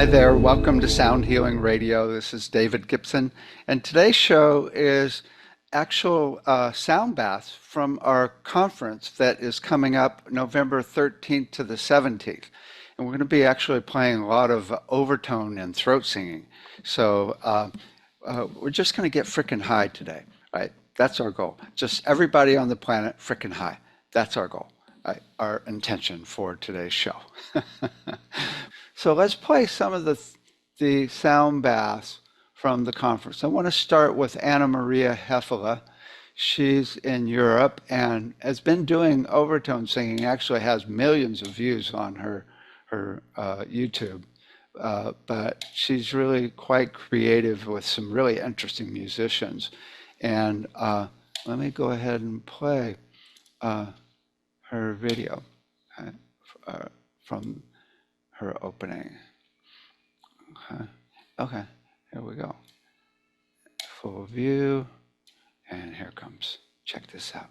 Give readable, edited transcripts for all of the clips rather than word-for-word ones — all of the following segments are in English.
Hi there, welcome to Sound Healing Radio. This is David Gibson, and today's show is actual sound baths from our conference that is coming up November 13th to the 17th. And we're going to be actually playing a lot of overtone and throat singing. So we're just going to get frickin' high today, right? That's our goal. Just everybody on the planet frickin' high. That's our goal, right? Our intention for today's show. So let's play some of the sound baths from the conference. I want to start with Anna Maria Hefele. She's in Europe and has been doing overtone singing. Actually has millions of views on her YouTube. But she's really quite creative with some really interesting musicians. And let me go ahead and play her video from her opening. Okay, here we go. Full view, and here comes. Check this out.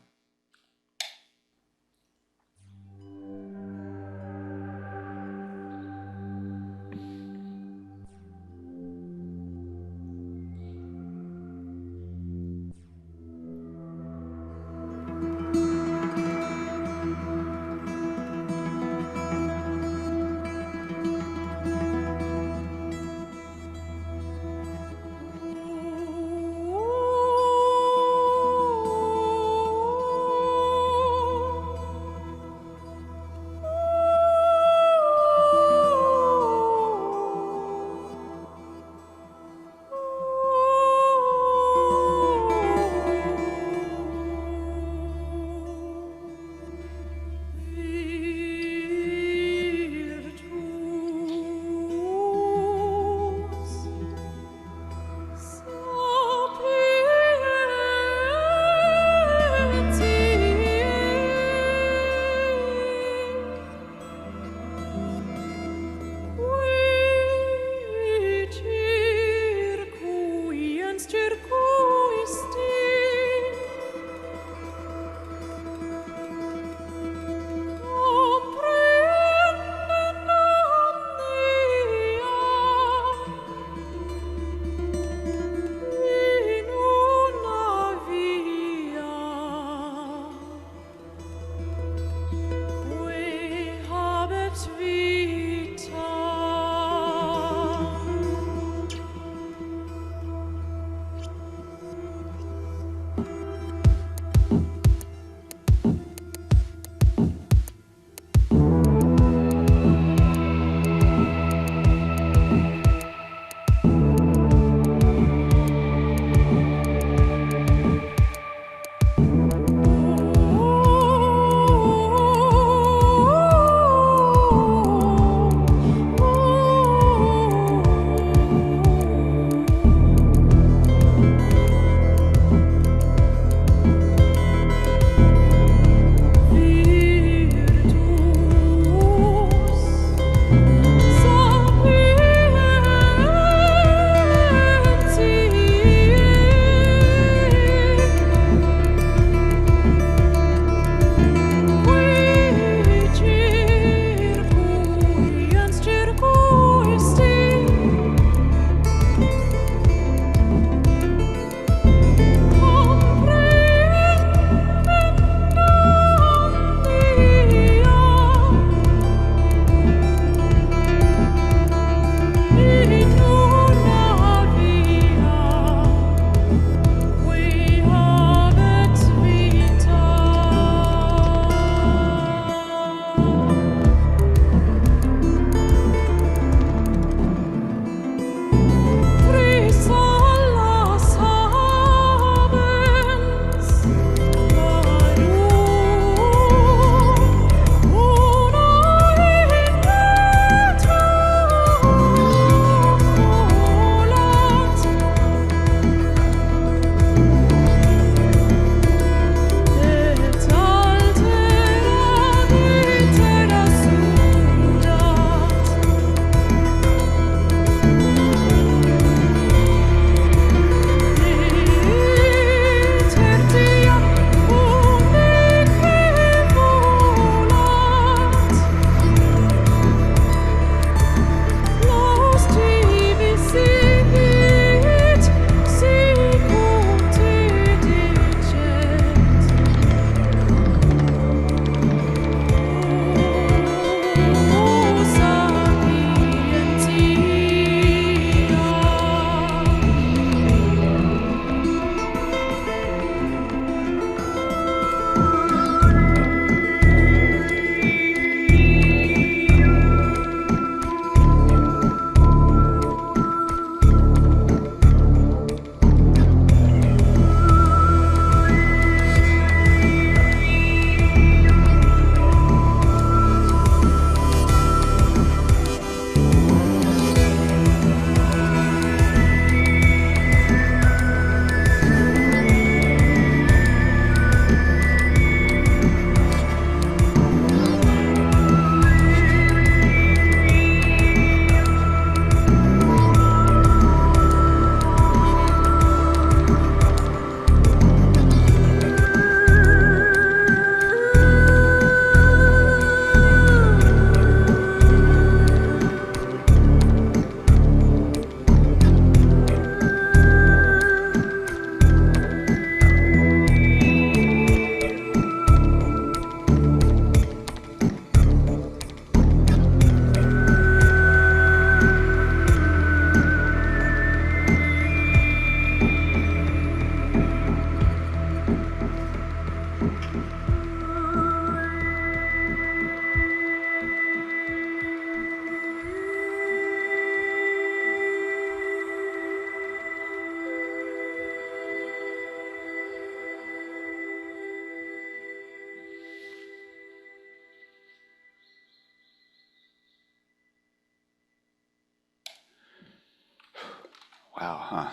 huh?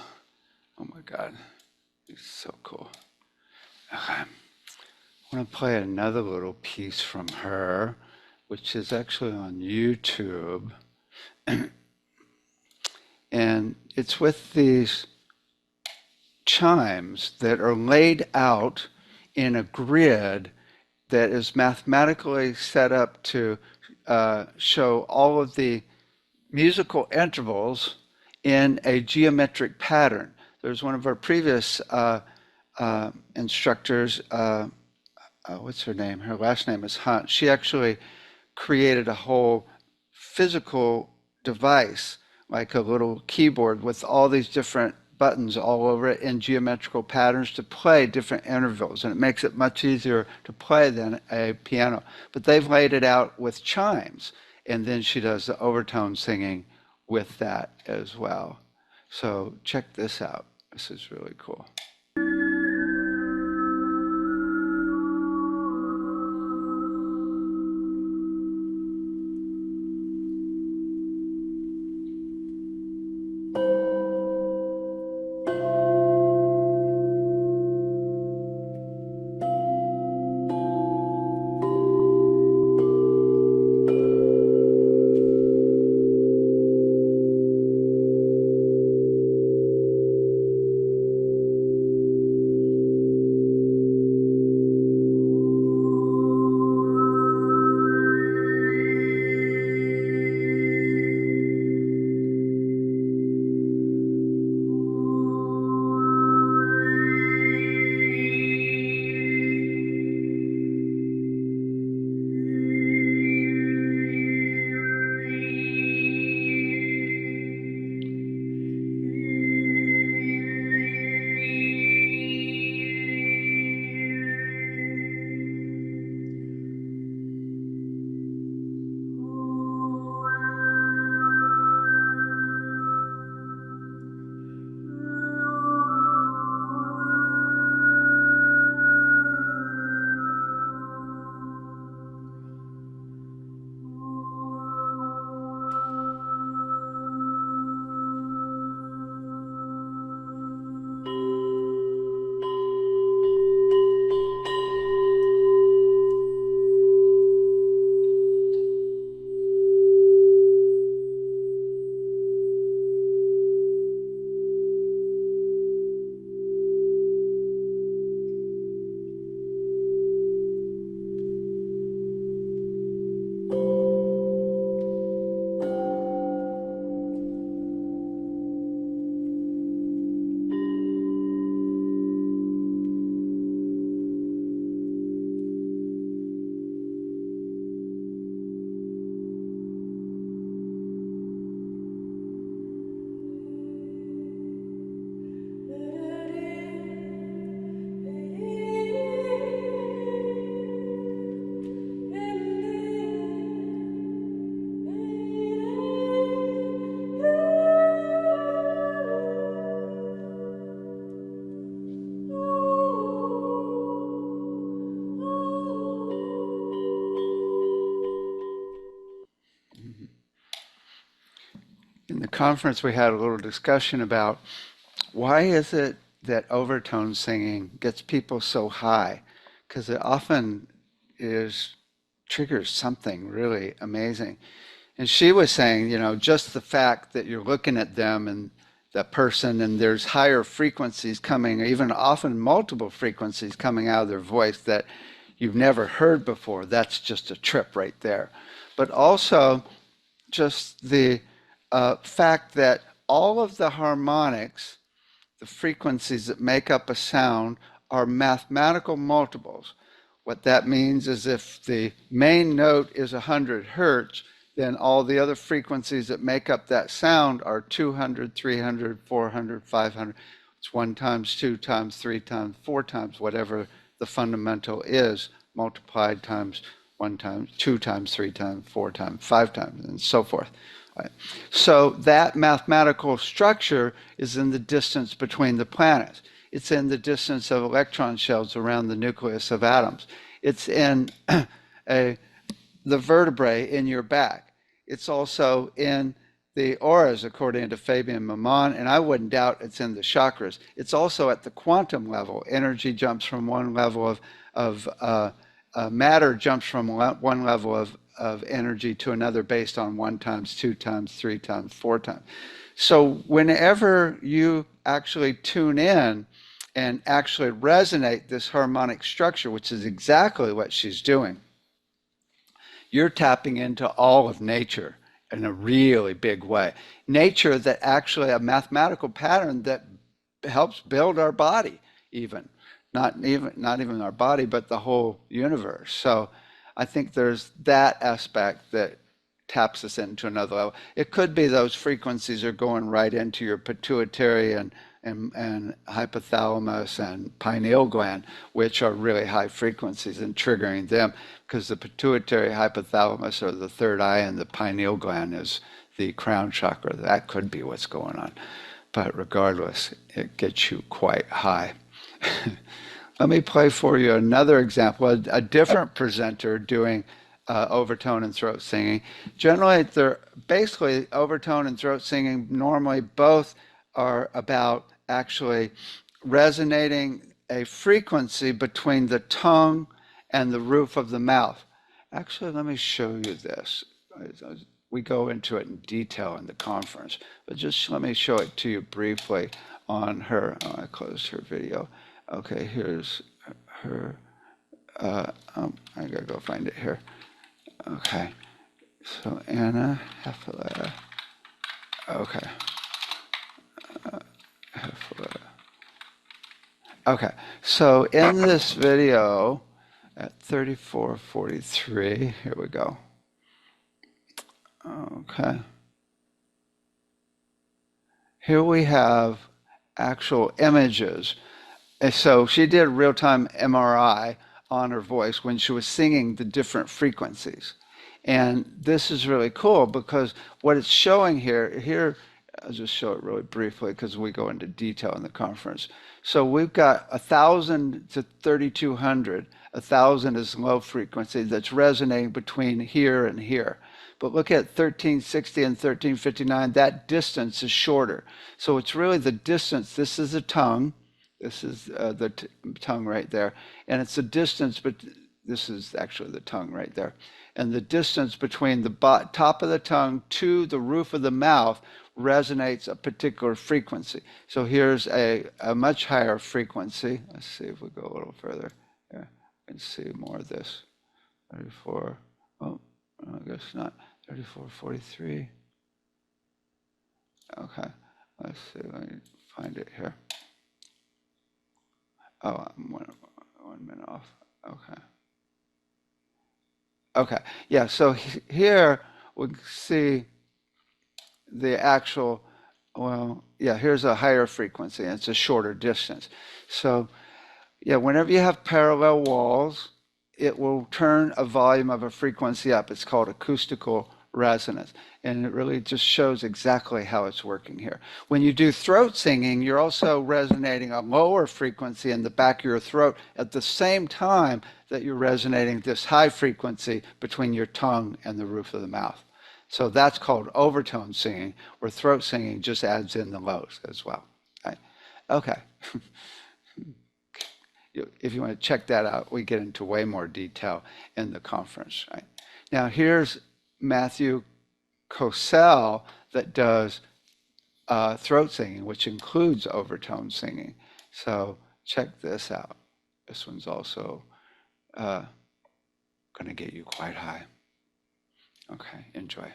Oh my God, it's so cool. Okay. I want to play another little piece from her, which is actually on YouTube. And it's with these chimes that are laid out in a grid that is mathematically set up to show all of the musical intervals in a geometric pattern. There's one of our previous instructors, what's her name? Her last name is Hunt. She actually created a whole physical device, like a little keyboard with all these different buttons all over it in geometrical patterns to play different intervals. And it makes it much easier to play than a piano. But they've laid it out with chimes. And then she does the overtone singing with that as well. So check this out. This is really cool. In the conference, we had a little discussion about why is it that overtone singing gets people so high? Because it often is triggers something really amazing. And she was saying, just the fact that you're looking at them and the person and there's higher frequencies coming, even often multiple frequencies coming out of their voice that you've never heard before, that's just a trip right there. But also just the fact that all of the harmonics, the frequencies that make up a sound, are mathematical multiples. What that means is if the main note is 100 hertz, then all the other frequencies that make up that sound are 200, 300, 400, 500. It's 1 times 2 times 3 times 4 times whatever the fundamental is, multiplied times 1 times 2 times 3 times 4 times 5 times, and so forth. Right. So that mathematical structure is in the distance between the planets. It's in the distance of electron shells around the nucleus of atoms. It's in the vertebrae in your back. It's also in the auras, according to Fabian Maman, and I wouldn't doubt it's in the chakras. It's also at the quantum level. Energy jumps from one level of matter jumps from one level of energy to another based on 1 times, 2 times, 3 times, 4 times. So whenever you actually tune in and actually resonate this harmonic structure, which is exactly what she's doing, you're tapping into all of nature in a really big way. Nature that actually a mathematical pattern that helps build our body, even not even our body, but the whole universe. So I think there's that aspect that taps us into another level. It could be those frequencies are going right into your pituitary and hypothalamus and pineal gland, which are really high frequencies, and triggering them, because the pituitary, hypothalamus are the third eye, and the pineal gland is the crown chakra. That could be what's going on. But regardless, it gets you quite high. Let me play for you another example, a different presenter doing overtone and throat singing. Generally, they're basically overtone and throat singing. Normally, both are about actually resonating a frequency between the tongue and the roof of the mouth. Actually, let me show you this. We go into it in detail in the conference, but just let me show it to you briefly on her. Oh, I closed her video. Okay, here's her. I gotta go find it here. Okay, so Anna Hefaletta. Okay. Hefaletta. Okay, so in this video at 34:43, here we go. Okay. Here we have actual images. And so she did real-time MRI on her voice when she was singing the different frequencies. And this is really cool because what it's showing here, I'll just show it really briefly because we go into detail in the conference. So we've got 1,000 to 3,200. 1,000 is low frequency that's resonating between here and here. But look at 1360 and 1359, that distance is shorter. So it's really the distance. This is the tongue. This is the tongue right there. And it's the distance, but this is actually the tongue right there. And the distance between the top of the tongue to the roof of the mouth resonates a particular frequency. So here's a much higher frequency. Let's see if we go a little further. Yeah, we can see more of this. 34, oh, I guess not. 34:43. Okay, let's see, let me find it here. Oh, I'm 1 minute off. Okay. Okay, yeah, so here we can see the actual, well, yeah, here's a higher frequency, and it's a shorter distance. So, yeah, whenever you have parallel walls, it will turn a volume of a frequency up. It's called acoustical resonance. And it really just shows exactly how it's working here. When you do throat singing, you're also resonating a lower frequency in the back of your throat at the same time that you're resonating this high frequency between your tongue and the roof of the mouth. So that's called overtone singing, where throat singing just adds in the lows as well. Right? Okay. If you want to check that out, we get into way more detail in the conference. Right? Now here's Matthew Cosell that does throat singing, which includes overtone singing. So check this out. This one's also going to get you quite high. Okay, enjoy.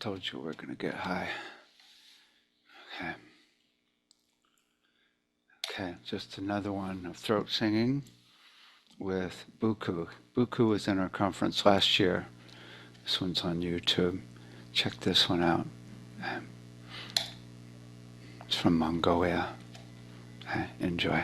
told you we're going to get high. Okay. Okay, just another one of throat singing with Buku. Buku was in our conference last year. This one's on YouTube. Check this one out. It's from Mongolia. Okay, enjoy.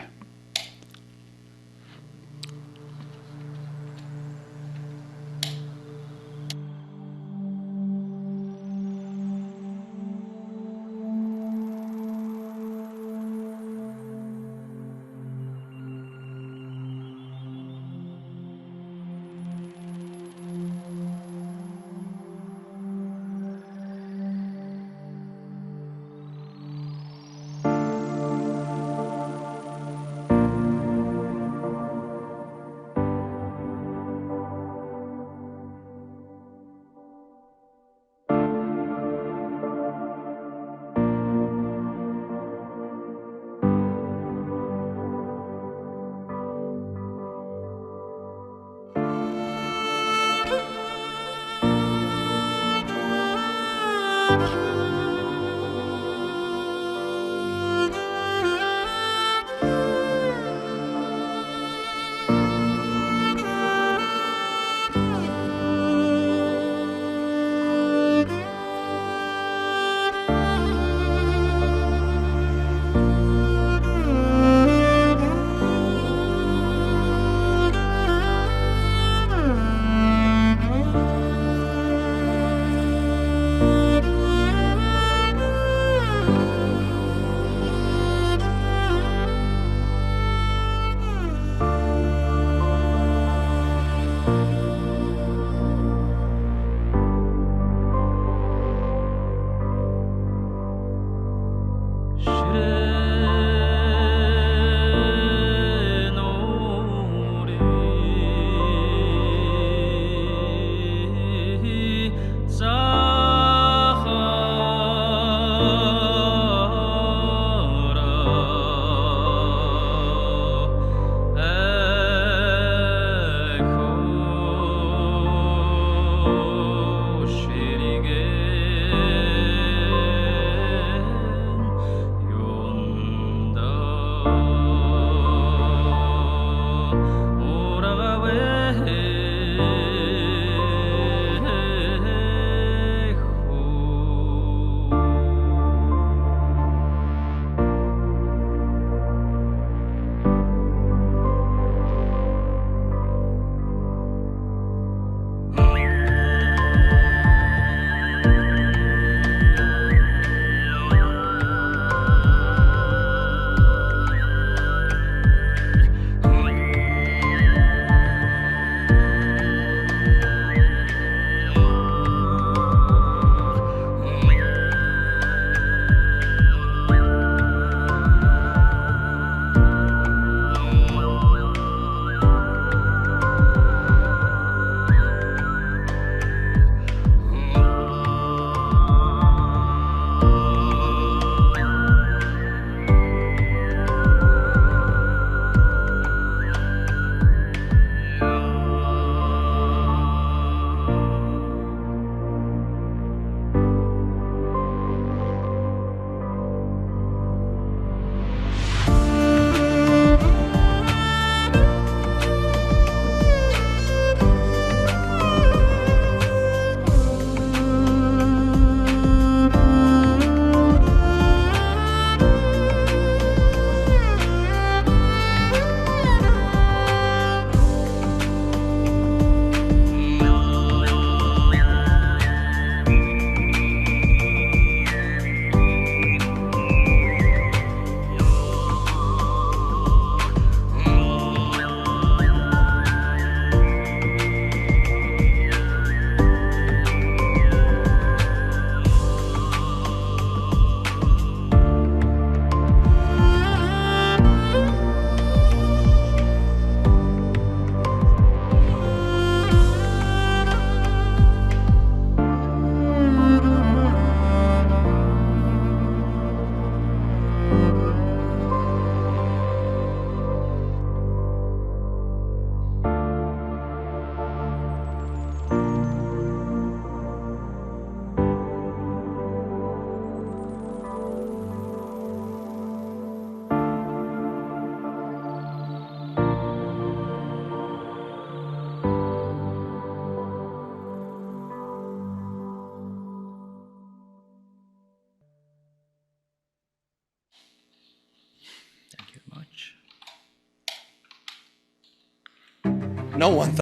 No one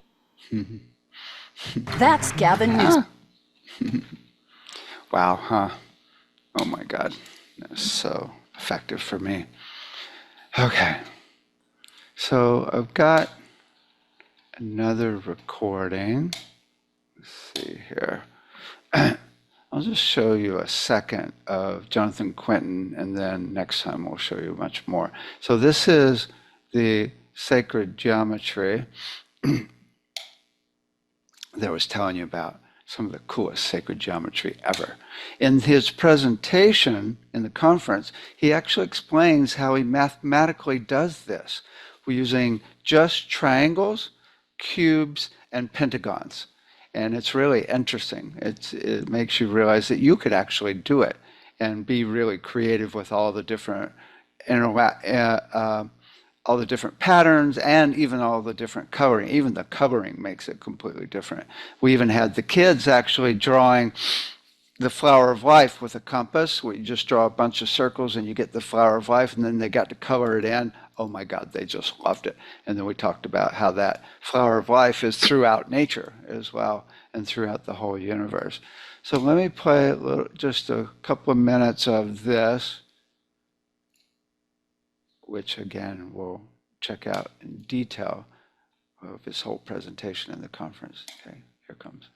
That's Gavin Newsom. Wow, huh? Oh my God. That's so effective for me. Okay. So I've got another recording. Let's see here. I'll just show you a second of Jonathan Quinton, and then next time we'll show you much more. So this is the sacred geometry that I was telling you about, some of the coolest sacred geometry ever. In his presentation in the conference, he actually explains how he mathematically does this. We're using just triangles, cubes, and pentagons. And it's really interesting. It makes you realize that you could actually do it and be really creative with all the different all the different patterns and even all the different coloring. Even the coloring makes it completely different. We even had the kids actually drawing the flower of life with a compass, where you just draw a bunch of circles and you get the flower of life, and then they got to color it in. Oh my God, they just loved it. And then we talked about how that flower of life is throughout nature as well and throughout the whole universe. So let me play just a couple of minutes of this, which again we'll check out in detail of his whole presentation in the conference. Okay, here comes.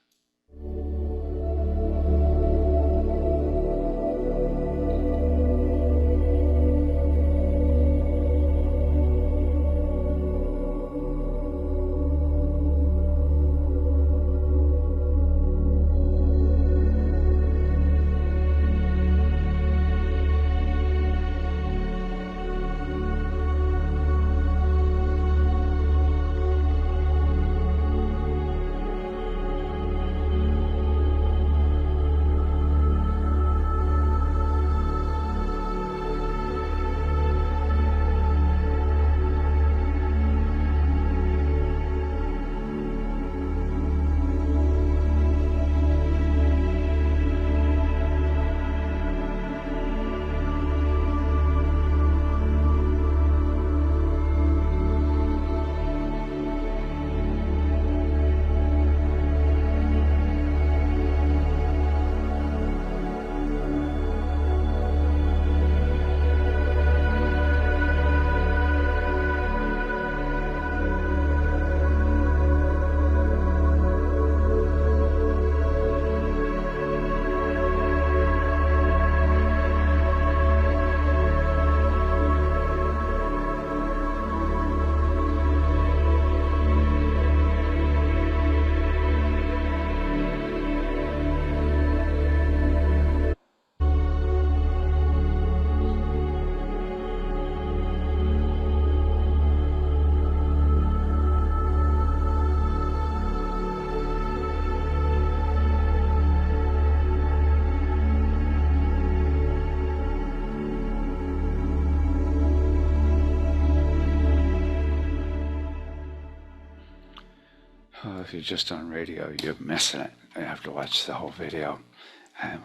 Oh, if you're just on radio, you're missing it. You have to watch the whole video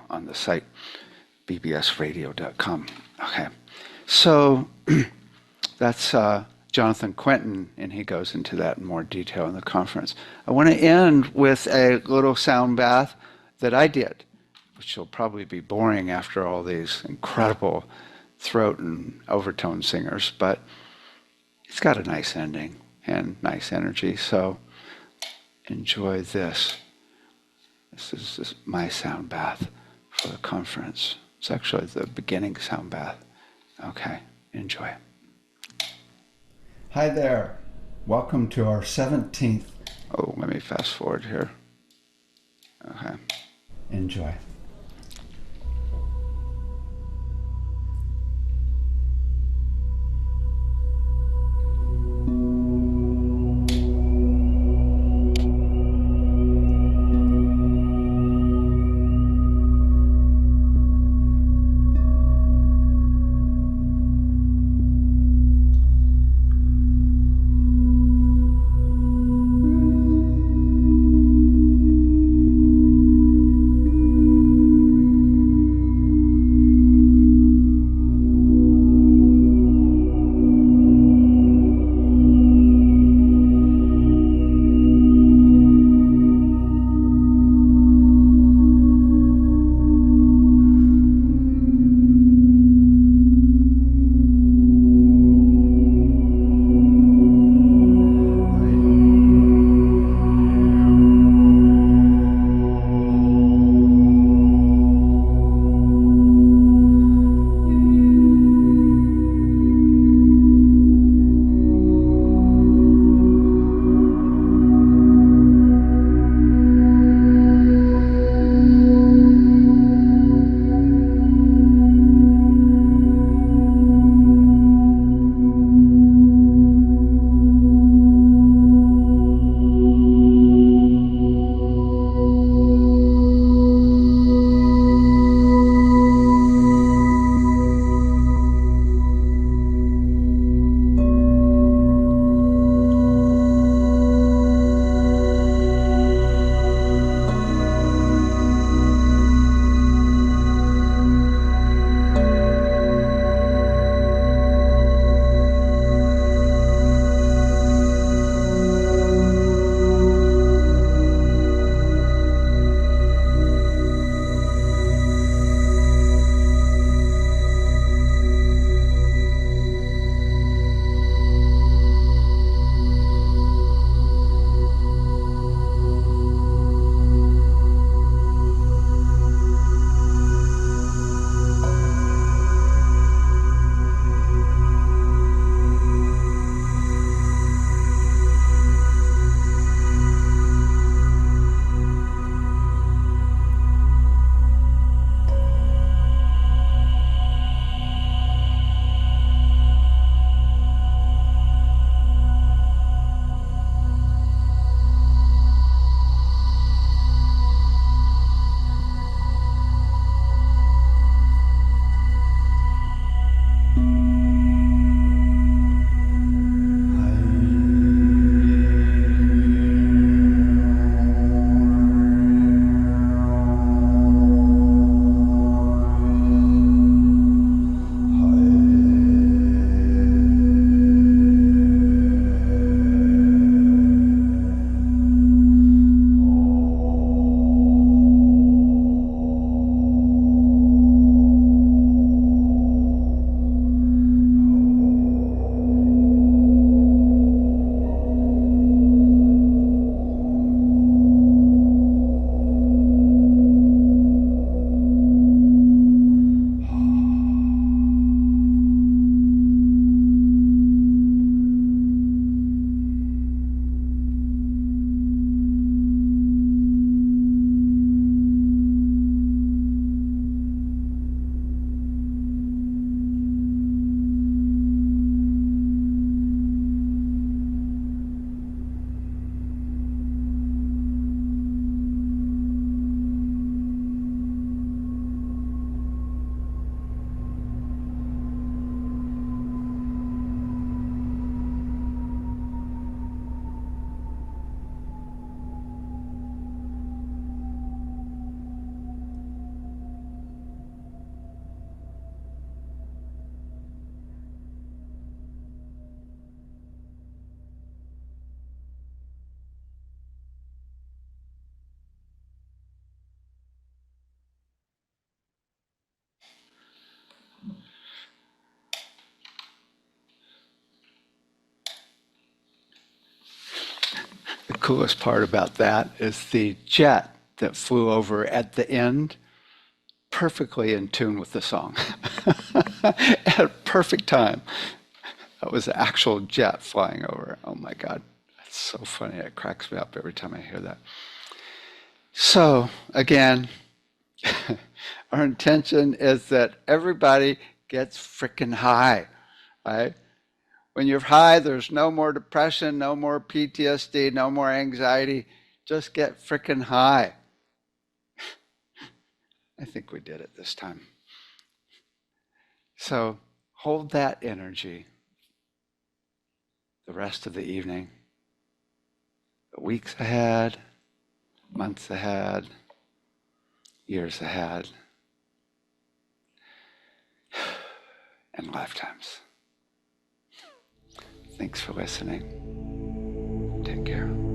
on the site, bbsradio.com. Okay, so that's Jonathan Quinton, and he goes into that in more detail in the conference. I want to end with a little sound bath that I did, which will probably be boring after all these incredible throat and overtone singers, but it's got a nice ending and nice energy, so enjoy this. This is my sound bath for the conference. It's actually the beginning sound bath. Okay, enjoy. Hi there. Welcome to our 17th. Oh, let me fast forward here. Okay. Enjoy. coolest part about that is the jet that flew over at the end, perfectly in tune with the song. At a perfect time. That was the actual jet flying over. Oh my God. That's so funny. It cracks me up every time I hear that. So, again, our intention is that everybody gets freaking high, right? When you're high, there's no more depression, no more PTSD, no more anxiety. Just get freaking high. I think we did it this time. So hold that energy the rest of the evening, the weeks ahead, months ahead, years ahead, and lifetimes. Thanks for listening. Take care.